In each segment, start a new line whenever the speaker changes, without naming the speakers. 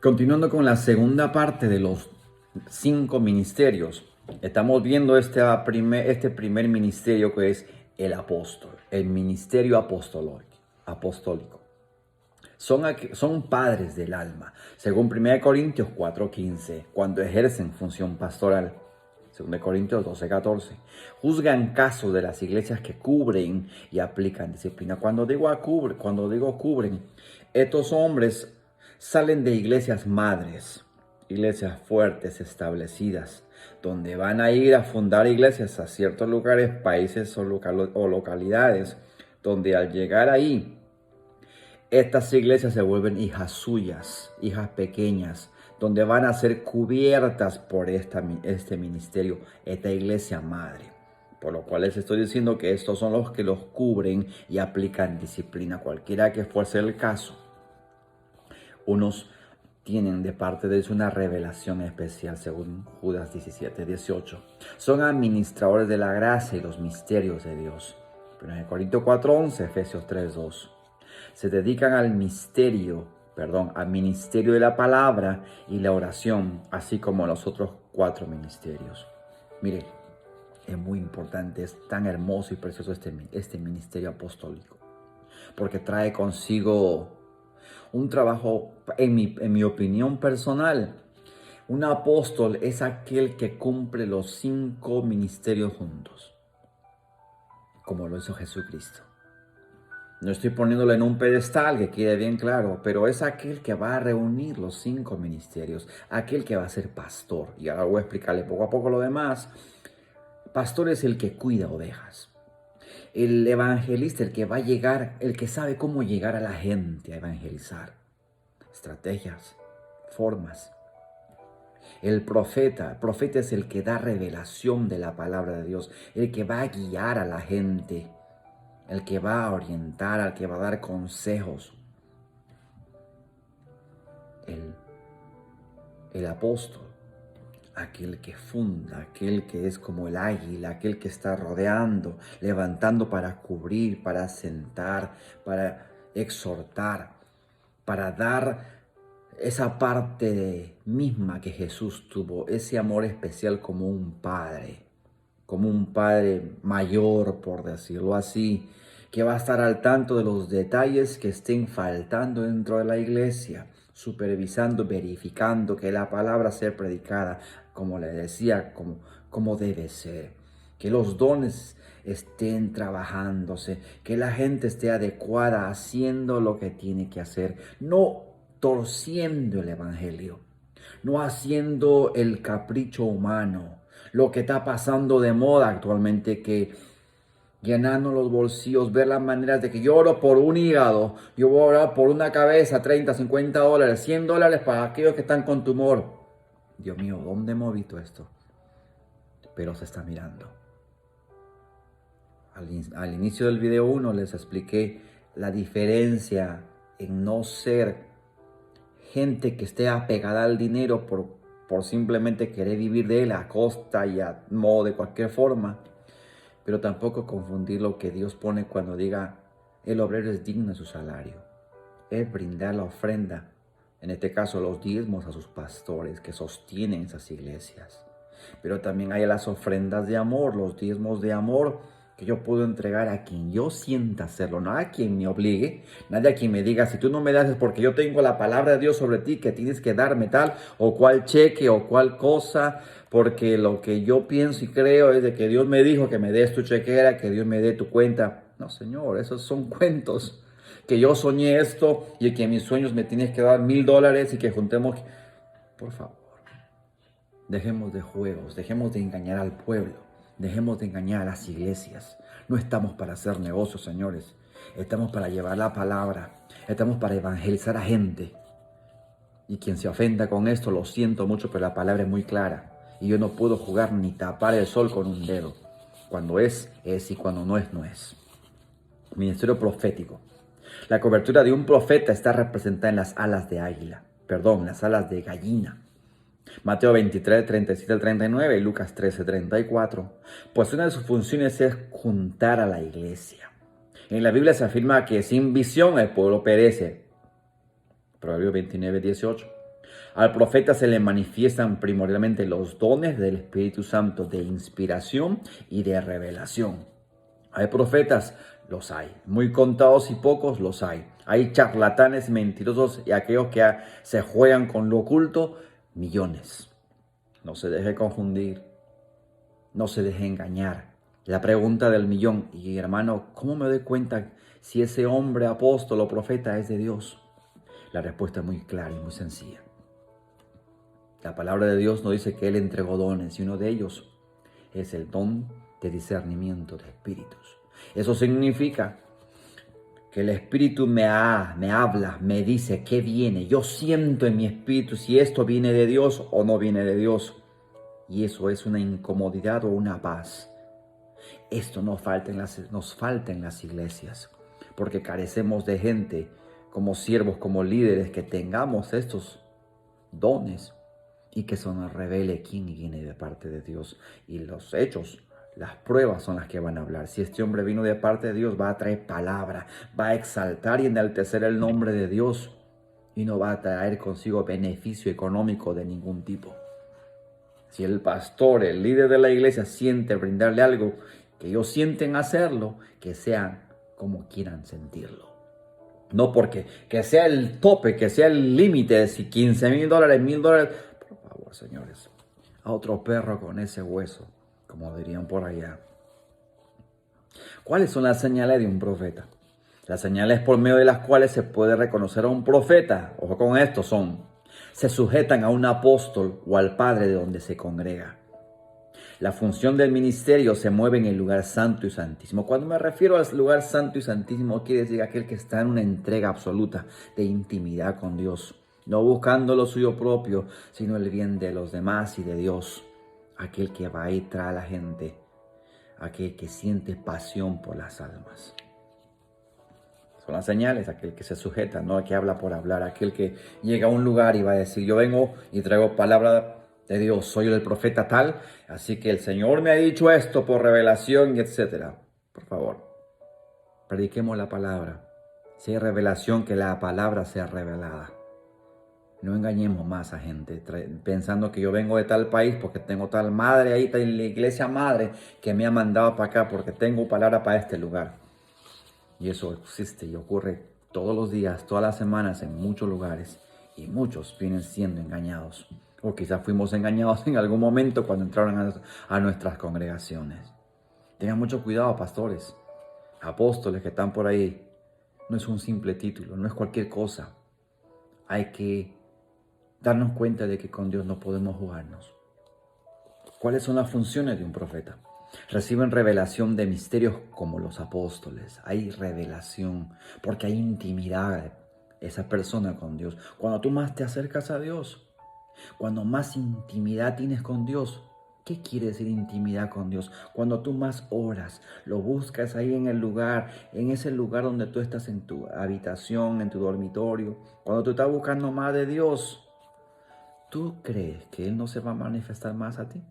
Continuando con la segunda parte de los 5 ministerios, estamos viendo este primer ministerio que es el apóstol, el ministerio apostólico. Son padres del alma, según 1 Corintios 4:15, cuando ejercen función pastoral. 2 Corintios 12:14. Juzgan casos de las iglesias que cubren y aplican disciplina. Cuando digo cubren, estos hombres salen de iglesias madres, iglesias fuertes, establecidas, donde van a ir a fundar iglesias a ciertos lugares, países o localidades, donde al llegar ahí, estas iglesias se vuelven hijas suyas, hijas pequeñas, donde van a ser cubiertas por este ministerio, esta iglesia madre. Por lo cual les estoy diciendo que estos son los que los cubren y aplican disciplina, cualquiera que fuese el caso. Unos tienen de parte de Dios una revelación especial, según Judas 17:18. Son administradores de la gracia y los misterios de Dios. 1 Corintios 4:11, Efesios 3:2. Se dedican al ministerio de la palabra y la oración, así como los otros 4 ministerios. Mire, es muy importante, es tan hermoso y precioso este ministerio apostólico, porque trae consigo un trabajo, en mi opinión personal. Un apóstol es aquel que cumple los 5 ministerios juntos, como lo hizo Jesucristo. No estoy poniéndolo en un pedestal, que quede bien claro, pero es aquel que va a reunir los 5 ministerios, aquel que va a ser pastor. Y ahora voy a explicarle poco a poco lo demás. Pastor es el que cuida ovejas. El evangelista, el que va a llegar, el que sabe cómo llegar a la gente a evangelizar. Estrategias, formas. El profeta es el que da revelación de la palabra de Dios, el que va a guiar a la gente, el que va a orientar, al que va a dar consejos. El apóstol, aquel que funda, aquel que es como el águila, aquel que está rodeando, levantando para cubrir, para sentar, para exhortar, para dar esa parte misma que Jesús tuvo, ese amor especial como un padre mayor, por decirlo así, que va a estar al tanto de los detalles que estén faltando dentro de la iglesia, supervisando, verificando que la palabra sea predicada, como le decía, como debe ser, que los dones estén trabajándose, que la gente esté adecuada haciendo lo que tiene que hacer, no torciendo el evangelio, no haciendo el capricho humano, lo que está pasando de moda actualmente, que llenando los bolsillos, ver las maneras de que yo oro por un hígado, yo voy a orar por una cabeza, 30, 50 dólares, 100 dólares para aquellos que están con tumor. Dios mío, ¿dónde hemos visto esto? Pero se está mirando. Al inicio del video 1 les expliqué la diferencia en no ser gente que esté apegada al dinero por simplemente querer vivir de él a costa y a modo de cualquier forma, pero tampoco confundir lo que Dios pone cuando diga el obrero es digno de su salario. Es brindar la ofrenda, en este caso los diezmos, a sus pastores que sostienen esas iglesias. Pero también hay las ofrendas de amor, los diezmos de amor que yo puedo entregar a quien yo sienta hacerlo, no a quien me obligue, nadie a quien me diga, si tú no me das es porque yo tengo la palabra de Dios sobre ti, que tienes que darme tal o cual cheque o cual cosa, porque lo que yo pienso y creo es de que Dios me dijo que me des tu chequera, que Dios me dé tu cuenta. No, Señor, esos son cuentos. Que yo soñé esto y que en mis sueños me tienes que dar $1000 y que juntemos. Por favor, dejemos de juegos, dejemos de engañar al pueblo. Dejemos de engañar a las iglesias. No estamos para hacer negocios, señores. Estamos para llevar la palabra. Estamos para evangelizar a gente. Y quien se ofenda con esto, lo siento mucho, pero la palabra es muy clara. Y yo no puedo jugar ni tapar el sol con un dedo. Cuando es y cuando no es. Ministerio profético. La cobertura de un profeta está representada en las alas de águila. Las alas de gallina. Mateo 23, 37 al 39 y Lucas 13, 34. Pues una de sus funciones es juntar a la iglesia. En la Biblia se afirma que sin visión el pueblo perece. Proverbios 29, 18. Al profeta se le manifiestan primordialmente los dones del Espíritu Santo de inspiración y de revelación. ¿Hay profetas? Los hay. Muy contados y pocos los hay. Hay charlatanes mentirosos y aquellos que se juegan con lo oculto, millones. No se deje confundir. No se deje engañar. La pregunta del millón: y hermano, ¿cómo me doy cuenta si ese hombre, apóstol o profeta es de Dios? La respuesta es muy clara y muy sencilla. La palabra de Dios nos dice que Él entregó dones y uno de ellos es el don de discernimiento de espíritus. Eso significa que el Espíritu me habla, me dice qué viene. Yo siento en mi espíritu si esto viene de Dios o no viene de Dios. Y eso es una incomodidad o una paz. Esto nos falta en las iglesias, porque carecemos de gente como siervos, como líderes, que tengamos estos dones y que se nos revele quién viene de parte de Dios. Y los hechos, las pruebas son las que van a hablar. Si este hombre vino de parte de Dios, va a traer palabra, va a exaltar y enaltecer el nombre de Dios y no va a traer consigo beneficio económico de ningún tipo. Si el pastor, el líder de la iglesia siente brindarle algo, que ellos sienten hacerlo, que sean como quieran sentirlo. No porque que sea el tope, que sea el límite de si $15,000, $1,000. Por favor, señores, a otro perro con ese hueso, como dirían por allá. ¿Cuáles son las señales de un profeta? Las señales por medio de las cuales se puede reconocer a un profeta, ojo con esto, se sujetan a un apóstol o al padre de donde se congrega. La función del ministerio se mueve en el lugar santo y santísimo. Cuando me refiero al lugar santo y santísimo, quiere decir aquel que está en una entrega absoluta de intimidad con Dios, no buscando lo suyo propio, sino el bien de los demás y de Dios. Aquel que va y trae a la gente, aquel que siente pasión por las almas. Son las señales, aquel que se sujeta, no el que habla por hablar, aquel que llega a un lugar y va a decir: yo vengo y traigo palabra de Dios, soy el profeta tal, así que el Señor me ha dicho esto por revelación, etc. Por favor, prediquemos la palabra. Si hay revelación, que la palabra sea revelada. No engañemos más a gente pensando que yo vengo de tal país porque tengo tal madre ahí, tal iglesia madre que me ha mandado para acá porque tengo palabra para este lugar. Y eso existe y ocurre todos los días, todas las semanas, en muchos lugares. Y muchos vienen siendo engañados. O quizás fuimos engañados en algún momento cuando entraron a nuestras congregaciones. Tengan mucho cuidado, pastores, apóstoles que están por ahí. No es un simple título, no es cualquier cosa. Hay que darnos cuenta de que con Dios no podemos jugarnos. ¿Cuáles son las funciones de un profeta? Reciben revelación de misterios como los apóstoles. Hay revelación porque hay intimidad esa persona con Dios. Cuando tú más te acercas a Dios, cuando más intimidad tienes con Dios. ¿Qué quiere decir intimidad con Dios? Cuando tú más oras, lo buscas ahí en el lugar, en ese lugar donde tú estás, en tu habitación, en tu dormitorio. Cuando tú estás buscando más de Dios, ¿tú crees que Él no se va a manifestar más a ti?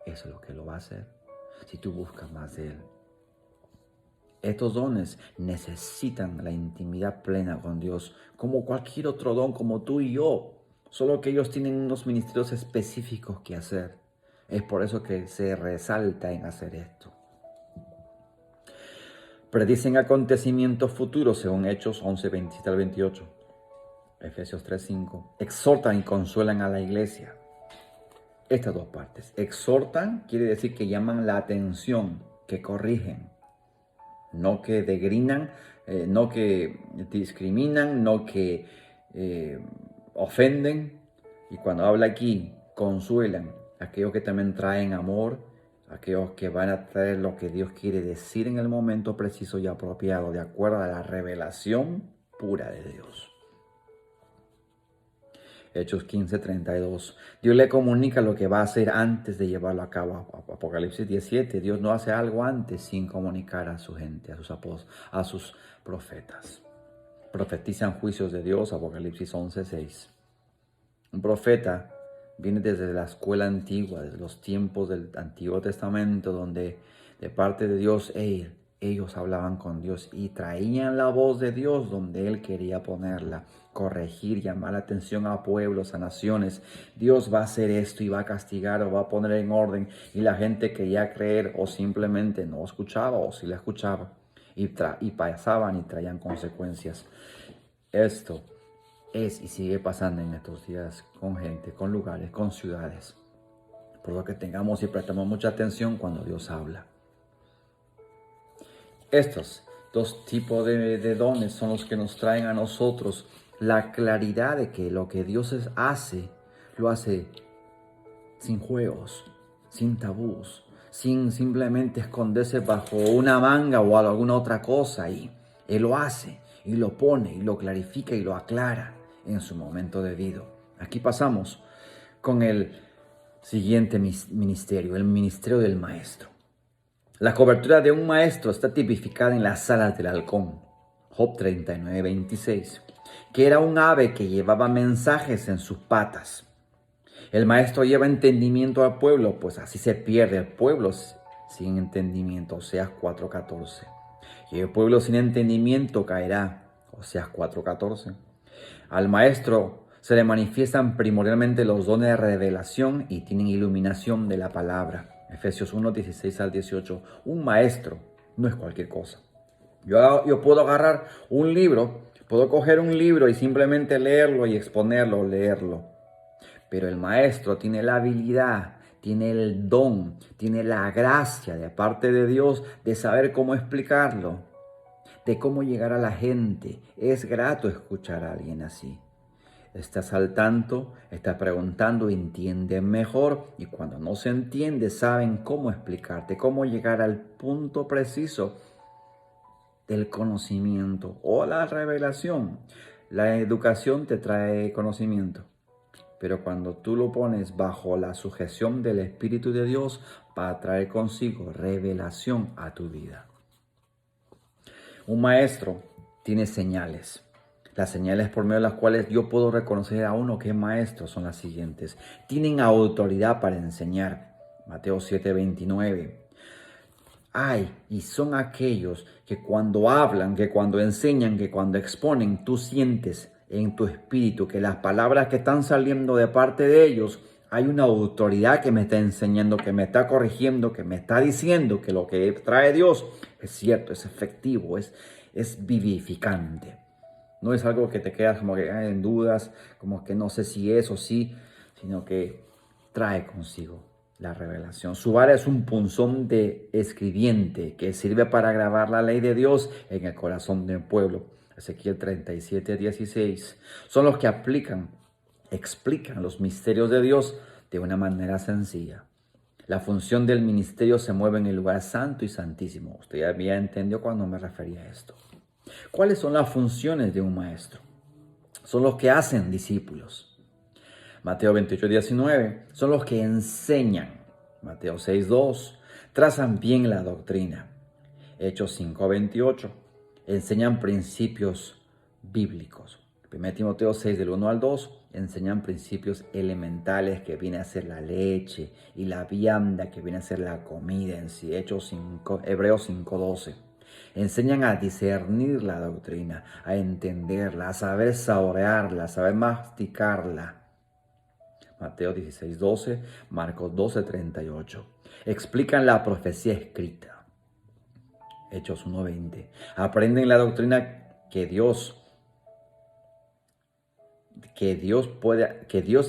Eso es lo que lo va a hacer si tú buscas más de Él. Estos dones necesitan la intimidad plena con Dios, como cualquier otro don, como tú y yo. Solo que ellos tienen unos ministerios específicos que hacer. Es por eso que se resalta en hacer esto. Predicen acontecimientos futuros según Hechos 11, 27 al 28. Efesios 3, 5. Exhortan y consuelan a la iglesia. Estas dos partes. Exhortan quiere decir que llaman la atención, que corrigen. No que degrinan, no que discriminan, no que ofenden. Y cuando habla aquí, consuelan, aquellos que también traen amor, aquellos que van a traer lo que Dios quiere decir en el momento preciso y apropiado, de acuerdo a la revelación pura de Dios. Hechos 15, 32. Dios le comunica lo que va a hacer antes de llevarlo a cabo. Apocalipsis 17. Dios no hace algo antes sin comunicar a su gente, a sus apóstoles, a sus profetas. Profetizan juicios de Dios. Apocalipsis 11, 6. Un profeta viene desde la escuela antigua, desde los tiempos del Antiguo Testamento, donde de parte de Dios, Ellos hablaban con Dios y traían la voz de Dios donde Él quería ponerla, corregir, llamar la atención a pueblos, a naciones. Dios va a hacer esto y va a castigar o va a poner en orden. Y la gente quería creer o simplemente no escuchaba o sí la escuchaba. Y pasaban y traían consecuencias. Esto es y sigue pasando en estos días con gente, con lugares, con ciudades. Por lo que tengamos y prestemos mucha atención cuando Dios habla. Estos dos tipos de dones son los que nos traen a nosotros la claridad de que lo que Dios hace, lo hace sin juegos, sin tabús, sin simplemente esconderse bajo una manga o alguna otra cosa. Y Él lo hace y lo pone y lo clarifica y lo aclara en su momento debido. Aquí pasamos con el siguiente ministerio, el ministerio del maestro. La cobertura de un maestro está tipificada en las alas del halcón, Job 39:26, que era un ave que llevaba mensajes en sus patas. El maestro lleva entendimiento al pueblo, pues así se pierde el pueblo sin entendimiento, Oseas 4:14. Y el pueblo sin entendimiento caerá, Oseas 4:14. Al maestro se le manifiestan primordialmente los dones de revelación y tienen iluminación de la palabra. Efesios 1:16-18. Un maestro no es cualquier cosa. Yo puedo agarrar un libro, puedo coger un libro y simplemente leerlo y exponerlo, leerlo. Pero el maestro tiene la habilidad, tiene el don, tiene la gracia de parte de Dios de saber cómo explicarlo, de cómo llegar a la gente. Es grato escuchar a alguien así. Estás al tanto, estás preguntando, entienden mejor y cuando no se entiende saben cómo explicarte, cómo llegar al punto preciso del conocimiento o la revelación. La educación te trae conocimiento, pero cuando tú lo pones bajo la sujeción del Espíritu de Dios, va a traer consigo revelación a tu vida. Un maestro tiene señales. Las señales por medio de las cuales yo puedo reconocer a uno que es maestro son las siguientes. Tienen autoridad para enseñar. Mateo 7:29. Y son aquellos que cuando hablan, que cuando enseñan, que cuando exponen, tú sientes en tu espíritu que las palabras que están saliendo de parte de ellos, hay una autoridad que me está enseñando, que me está corrigiendo, que me está diciendo que lo que trae Dios es cierto, es efectivo, es vivificante. No es algo que te quedas como que en dudas, como que no sé si es o sí, sino que trae consigo la revelación. Su vara es un punzón de escribiente que sirve para grabar la ley de Dios en el corazón del pueblo. Ezequiel 37:16. Son los que explican los misterios de Dios de una manera sencilla. La función del ministerio se mueve en el lugar santo y santísimo. Usted ya entendió cuando me refería a esto. ¿Cuáles son las funciones de un maestro? Son los que hacen discípulos. Mateo 28:19. Son los que enseñan. Mateo 6:2. Trazan bien la doctrina. Hechos 5:28. Enseñan principios bíblicos. 1 Timoteo 6 del 1 al 2. Enseñan principios elementales que viene a ser la leche y la vianda que viene a ser la comida en sí. Hebreos 5:12. Enseñan a discernir la doctrina, a entenderla, a saber saborearla, a saber masticarla. Mateo 16:12, Marcos 12:38. Explican la profecía escrita. Hechos 1:20. Aprenden la doctrina que Dios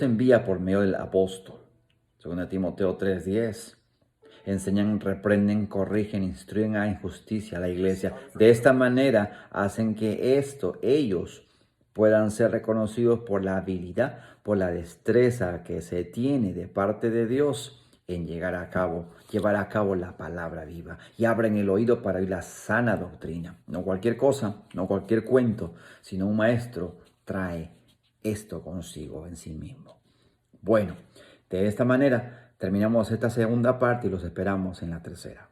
envía por medio del apóstol. 2 Timoteo 3:10. Enseñan, reprenden, corrigen, instruyen a injusticia a la iglesia. De esta manera hacen que ellos puedan ser reconocidos por la habilidad, por la destreza que se tiene de parte de Dios en llevar a cabo la palabra viva. Y abren el oído para oír la sana doctrina. No cualquier cosa, no cualquier cuento, sino un maestro trae esto consigo en sí mismo. Bueno, de esta manera terminamos esta segunda parte y los esperamos en la tercera.